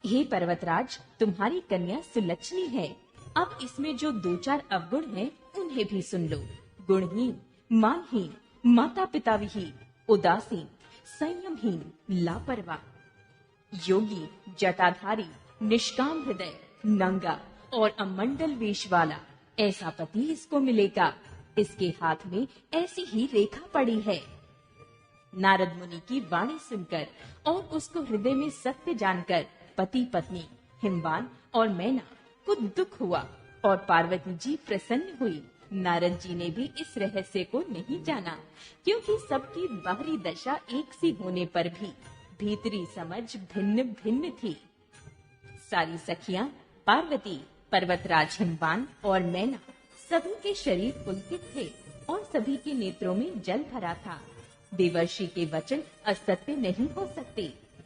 हे पर्वतराज, तुम्हारी कन्या सुलक्षणी है। अब इसमें जो 2-4 अवगुण हैं, उन्हें भी सुन लो। गुणहीन, मानहीन, माता पिता विहीन, उदासीन, संयमहीन, लापरवाह, योगी, जटाधारी, निष्काम हृदय, नंगा और अमंडल वेश वाला, ऐसा पति इसको मिलेगा। इसके हाथ में ऐसी ही रेखा पड़ी है। नारद मुनि की वाणी सुनकर और उसको हृदय में सत्य जानकर पति पत्नी हिमवान और मैना को दुख हुआ और पार्वती जी प्रसन्न हुई। नारद जी ने भी इस रहस्य को नहीं जाना, क्योंकि सबकी बाहरी दशा एक सी होने पर भी भीतरी समझ भिन्न भिन्न थी। सारी सखियां पार्वती, पर्वतराज हिमवान और मैना, सभी के शरीर पुलकित थे और सभी के नेत्रों में जल भरा था। देवर्षि के वचन असत्य नहीं हो सकते,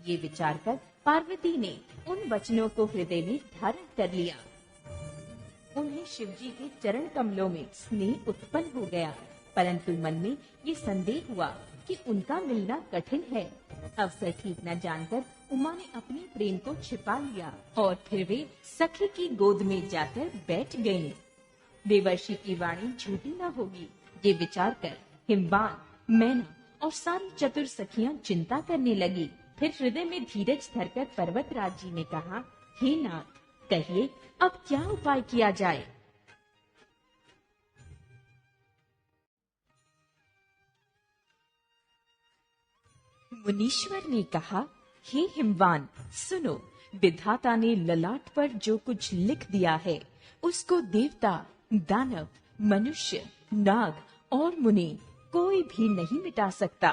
ये विचार कर पार्वती ने उन वचनों को हृदय में धारण कर लिया। उन्हें शिवजी के चरण कमलों में स्नेह उत्पन्न हो गया, परंतु मन में ये संदेह हुआ कि उनका मिलना कठिन है। अवसर ठीक न जानकर उमा ने अपने प्रेम को छिपा लिया और फिर वे सखी की गोद में जाकर बैठ गईं। देवर्षि की वाणी झूठी न होगी, ये विचार कर हिमवान, मैना और सारी चतुर सखियां चिंता करने लगी। फिर हृदय में धीरज धरकर पर्वतराज जी ने कहा, हे नाथ, कहिए अब क्या उपाय किया जाए। मुनीश्वर ने कहा, हे हिमवान, सुनो, विधाता ने ललाट पर जो कुछ लिख दिया है उसको देवता, दानव, मनुष्य, नाग और मुनि कोई भी नहीं मिटा सकता।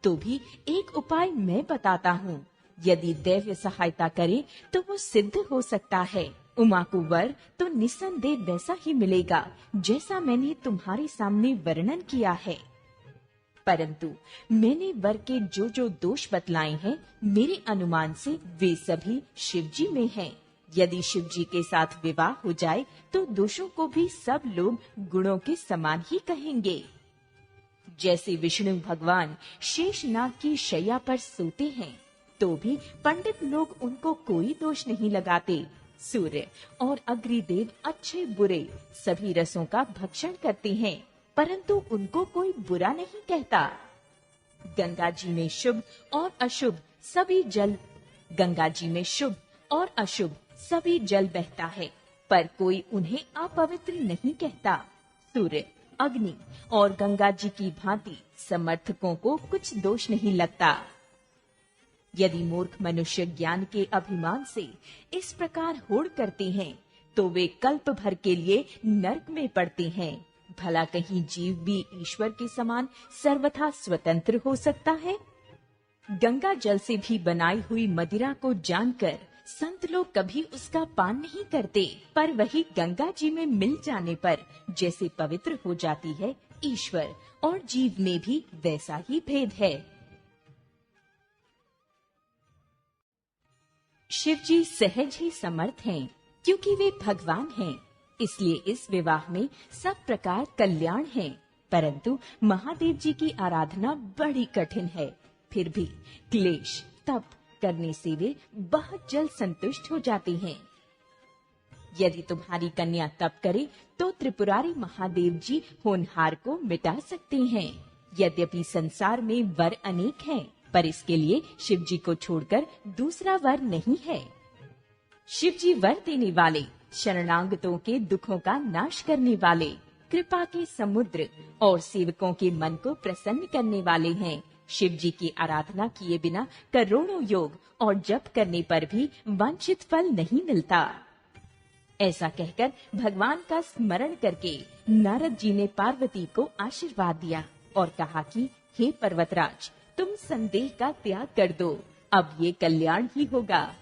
तो भी एक उपाय मैं बताता हूँ, यदि दैव्य सहायता करे तो वो सिद्ध हो सकता है। उमा को वर तो निस्संदेह वैसा ही मिलेगा जैसा मैंने तुम्हारे सामने वर्णन किया है, परंतु मैंने वर के जो जो दोष बतलाए हैं, मेरे अनुमान से वे सभी शिवजी में हैं। यदि शिवजी के साथ विवाह हो जाए तो दोषों को भी सब लोग गुणों के समान ही कहेंगे। जैसे विष्णु भगवान शेषनाग की शैया पर सोते हैं, तो भी पंडित लोग उनको कोई दोष नहीं लगाते। सूर्य और अग्निदेव अच्छे बुरे सभी रसों का भक्षण करते हैं, परंतु उनको कोई बुरा नहीं कहता। गंगा जी में शुभ और अशुभ सभी जल बहता है, पर कोई उन्हें अपवित्र नहीं कहता। सूर्य, अग्नि और गंगा जी की भांति समर्थकों को कुछ दोष नहीं लगता। यदि मूर्ख मनुष्य ज्ञान के अभिमान से इस प्रकार होड़ करते हैं, तो वे कल्प भर के लिए नरक में पड़ते हैं। भला कहीं जीव भी ईश्वर के समान सर्वथा स्वतंत्र हो सकता है? गंगा जल से भी बनाई हुई मदिरा को जानकर संत लोग कभी उसका पान नहीं करते, पर वही गंगा जी में मिल जाने पर जैसे पवित्र हो जाती है, ईश्वर और जीव में भी वैसा ही भेद है। शिव जी सहज ही समर्थ हैं, क्योंकि वे भगवान हैं, इसलिए इस विवाह में सब प्रकार कल्याण है। परंतु महादेव जी की आराधना बड़ी कठिन है, फिर भी क्लेश तप करने से वे बहुत जल्द संतुष्ट हो जाते हैं। यदि तुम्हारी कन्या तप करे तो त्रिपुरारी महादेव जी होनहार को मिटा सकते हैं। यद्यपि संसार में वर अनेक हैं, पर इसके लिए शिव जी को छोड़कर दूसरा वर नहीं है। शिव जी वर देने वाले, शरणागतों के दुखों का नाश करने वाले, कृपा के समुद्र और सेवकों के मन को प्रसन्न करने वाले हैं। शिव जी की आराधना किए बिना करोड़ों योग और जप करने पर भी वांछित फल नहीं मिलता। ऐसा कहकर भगवान का स्मरण करके नारद जी ने पार्वती को आशीर्वाद दिया और कहा कि हे पर्वतराज, तुम संदेह का त्याग कर दो, अब ये कल्याण ही होगा।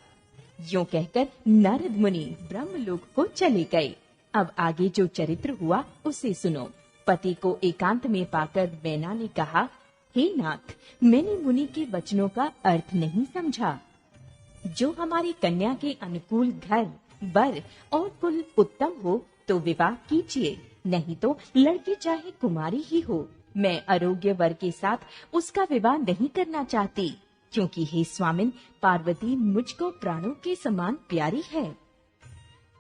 यूं कहकर नारद मुनि ब्रह्मलोक को चले गए। अब आगे जो चरित्र हुआ उसे सुनो। पति को एकांत में पाकर मैना ने कहा, हे नाथ, मैंने मुनि के वचनों का अर्थ नहीं समझा। जो हमारी कन्या के अनुकूल घर, वर और कुल उत्तम हो तो विवाह कीजिए, नहीं तो लड़की चाहे कुमारी ही हो, मैं अयोग्य वर के साथ उसका विवाह नहीं करना चाहती। क्योंकि हे स्वामिन, पार्वती मुझको प्राणों के समान प्यारी है।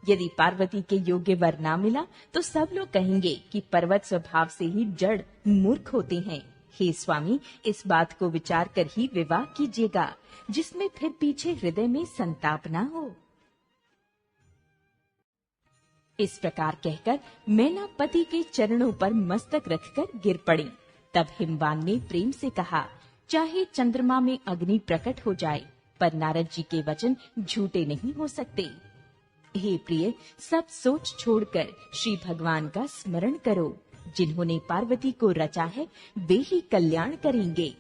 यदि पार्वती के योग्य वर ना मिला तो सब लोग कहेंगे कि पर्वत स्वभाव से ही जड़ मूर्ख होते हैं। हे स्वामी, इस बात को विचार कर ही विवाह कीजिएगा, जिसमें फिर पीछे हृदय में संताप ना हो। इस प्रकार कहकर मैना पति के चरणों पर मस्तक रखकर गिर पड़ी। तब हिमवान ने प्रेम से कहा, चाहे चंद्रमा में अग्नि प्रकट हो जाए, पर नारद जी के वचन झूठे नहीं हो सकते। हे प्रिय, सब सोच छोड़कर श्री भगवान का स्मरण करो। जिन्होंने पार्वती को रचा है वे ही कल्याण करेंगे।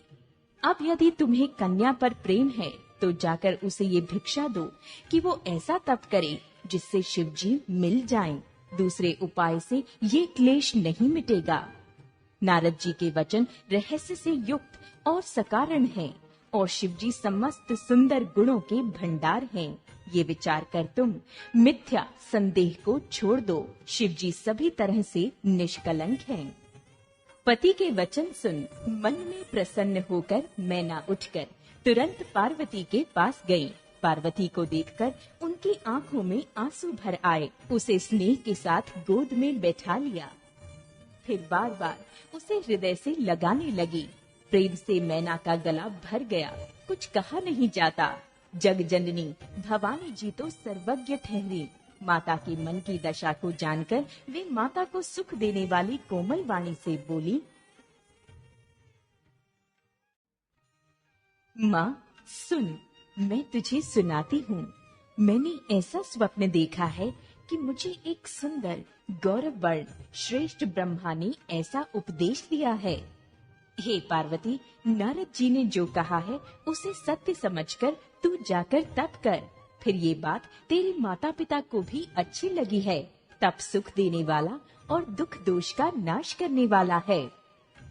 अब यदि तुम्हें कन्या पर प्रेम है तो जाकर उसे ये भिक्षा दो कि वो ऐसा तप करे जिससे शिव जी मिल जाएं। दूसरे उपाय से ये क्लेश नहीं मिटेगा। नारद जी के वचन रहस्य से युक्त और सकारण हैं, और शिव जी समस्त सुंदर गुणों के भंडार हैं। ये विचार कर तुम मिथ्या संदेह को छोड़ दो। शिव जी सभी तरह से निष्कलंक हैं। पति के वचन सुन मन में प्रसन्न होकर मैना उठकर तुरंत पार्वती के पास गई। पार्वती को देखकर उनकी आंखों में आंसू भर आए। उसे स्नेह के साथ गोद में बैठा लिया, फिर बार बार उसे हृदय से लगाने लगी। प्रेम से मैना का गला भर गया, कुछ कहा नहीं जाता। जग जननी भवानी जी तो सर्वज्ञ ठहरी। माता के मन की दशा को जानकर वे माता को सुख देने वाली कोमल वाणी से बोली, माँ सुन, मैं तुझे सुनाती हूँ। मैंने ऐसा स्वप्न देखा है कि मुझे एक सुंदर गौरव वर्ण श्रेष्ठ ब्रह्मा ने ऐसा उपदेश दिया है। हे पार्वती, नारद जी ने जो कहा है उसे सत्य समझकर तू जाकर तप कर। फिर ये बात तेरे माता पिता को भी अच्छी लगी है। तप सुख देने वाला और दुख दोष का नाश करने वाला है।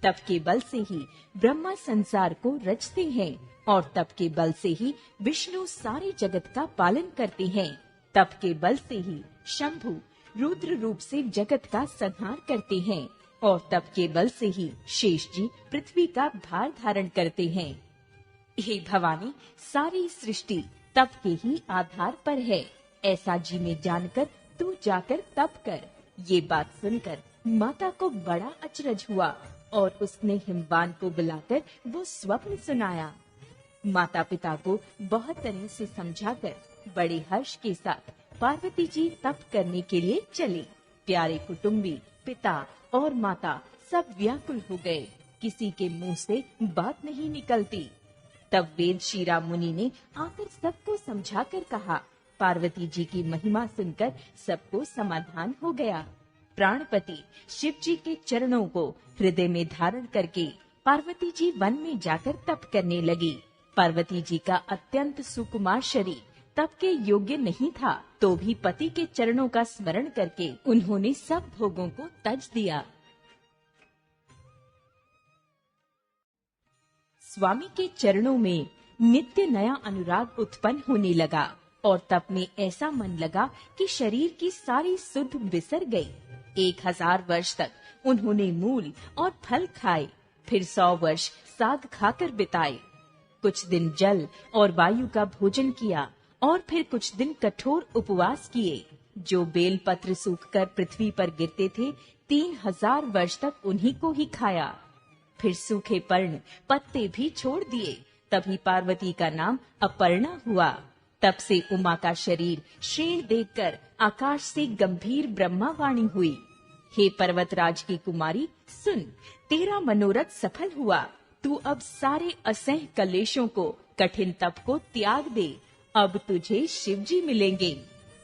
तप के बल से ही ब्रह्मा संसार को रचते हैं, और तप के बल से ही विष्णु सारे जगत का पालन करते हैं। तप के बल से ही शंभु रुद्र रूप से जगत का संहार करते हैं, और तप के बल से ही शेष जी पृथ्वी का भार धारण करते हैं। हे भवानी, सारी सृष्टि तप के ही आधार पर है। ऐसा जी में जानकर तू जाकर तप कर। ये बात सुनकर माता को बड़ा अचरज हुआ, और उसने हिमवान को बुलाकर वो स्वप्न सुनाया। माता पिता को बहुत तरह से समझाकर बड़े हर्ष के साथ पार्वती जी तप करने के लिए चली। प्यारे कुटुंबी, पिता और माता सब व्याकुल हो गए। किसी के मुंह से बात नहीं निकलती। तब वेद शिरा मुनि ने आकर सबको समझाकर कहा। पार्वती जी की महिमा सुनकर सबको समाधान हो गया। प्राणपति शिव जी के चरणों को हृदय में धारण करके पार्वती जी वन में जाकर तप करने लगी। पार्वती जी का अत्यंत सुकुमार शरीर तप के योग्य नहीं था, तो भी पति के चरणों का स्मरण करके उन्होंने सब भोगों को तज दिया। स्वामी के चरणों में नित्य नया अनुराग उत्पन्न होने लगा, और तप में ऐसा मन लगा कि शरीर की सारी सुध बिसर गई। 1000 वर्ष तक उन्होंने मूल और फल खाए, फिर 100 वर्ष साग खाकर बिताए। कुछ दिन जल और वायु का भोजन किया, और फिर कुछ दिन कठोर उपवास किए। जो बेल पत्र सूखकर पृथ्वी पर गिरते थे, 3000 वर्ष तक उन्हीं को ही खाया। फिर सूखे पर्ण पत्ते भी छोड़ दिए, तभी पार्वती का नाम अपर्णा हुआ। तब से उमा का शरीर क्षीण देखकर आकाश से गंभीर ब्रह्मावाणी हुई। हे पर्वतराज की कुमारी, सुन, तेरा मनोरथ सफल हुआ। तू अब सारे असह्य कलेशों को, कठिन तप को त्याग दे। अब तुझे शिव जी मिलेंगे।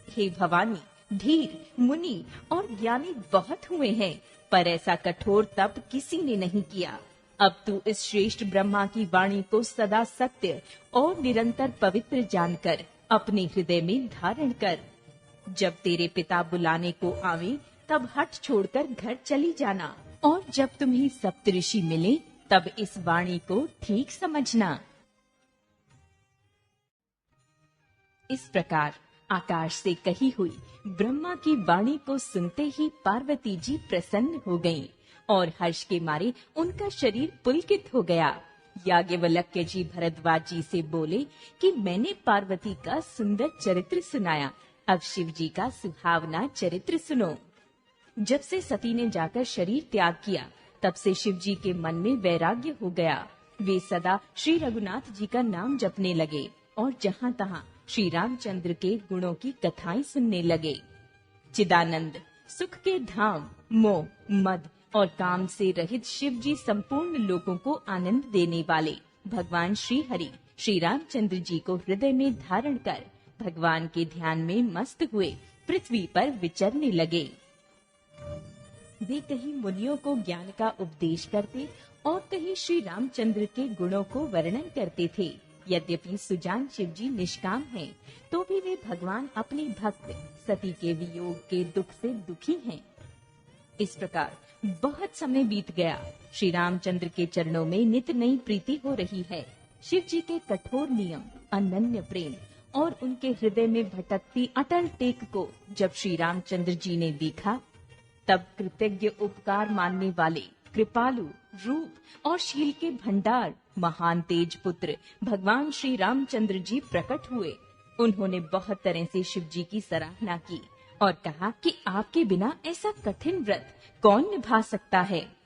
हे भवानी, धीर, मुनि और ज्ञानी बहुत हुए हैं, पर ऐसा कठोर तप किसी ने नहीं किया। अब तू इस श्रेष्ठ ब्रह्मा की वाणी को सदा सत्य और निरंतर पवित्र जानकर अपने हृदय में धारण कर। जब तेरे पिता बुलाने को आवे, तब हठ छोड़कर घर चली जाना, और जब तुम्हें सप्तऋषि मिले, तब इस वाणी को ठीक समझना। इस प्रकार आकाश से कही हुई ब्रह्मा की वाणी को सुनते ही पार्वती जी प्रसन्न हो गईं, और हर्ष के मारे उनका शरीर पुलकित हो गया। याज्ञवल्क्य जी भरद्वाज जी से बोले कि मैंने पार्वती का सुंदर चरित्र सुनाया, अब शिव जी का सुहावना चरित्र सुनो। जब से सती ने जाकर शरीर त्याग किया, तब से शिव जी के मन में वैराग्य हो गया। वे सदा श्री रघुनाथ जी का नाम जपने लगे और जहाँ तहाँ श्री रामचंद्र के गुणों की कथाएं सुनने लगे। चिदानंद, सुख के धाम, मोह, मद और काम से रहित शिव जी संपूर्ण लोगों को आनंद देने वाले भगवान श्री हरि श्री रामचंद्र जी को हृदय में धारण कर भगवान के ध्यान में मस्त हुए पृथ्वी पर विचरने लगे। वे कहीं मुनियों को ज्ञान का उपदेश करते और कहीं श्री रामचंद्र के गुणों को वर्णन करते थे। यद्यपि सुजान शिव जी निष्काम हैं, तो भी वे भगवान अपने भक्त सती के वियोग के दुख से दुखी हैं। इस प्रकार बहुत समय बीत गया। श्री रामचंद्र के चरणों में नित नई प्रीति हो रही है। शिव जी के कठोर नियम, अनन्य प्रेम और उनके हृदय में भटकती अटल टेक को जब श्री रामचंद्र जी ने देखा, तब कृतज्ञ उपकार मानने वाले कृपालु रूप और शील के भंडार महान तेज पुत्र भगवान श्री रामचंद्र जी प्रकट हुए। उन्होंने बहुत तरह से शिव जी की सराहना की और कहा कि आपके बिना ऐसा कठिन व्रत कौन निभा सकता है।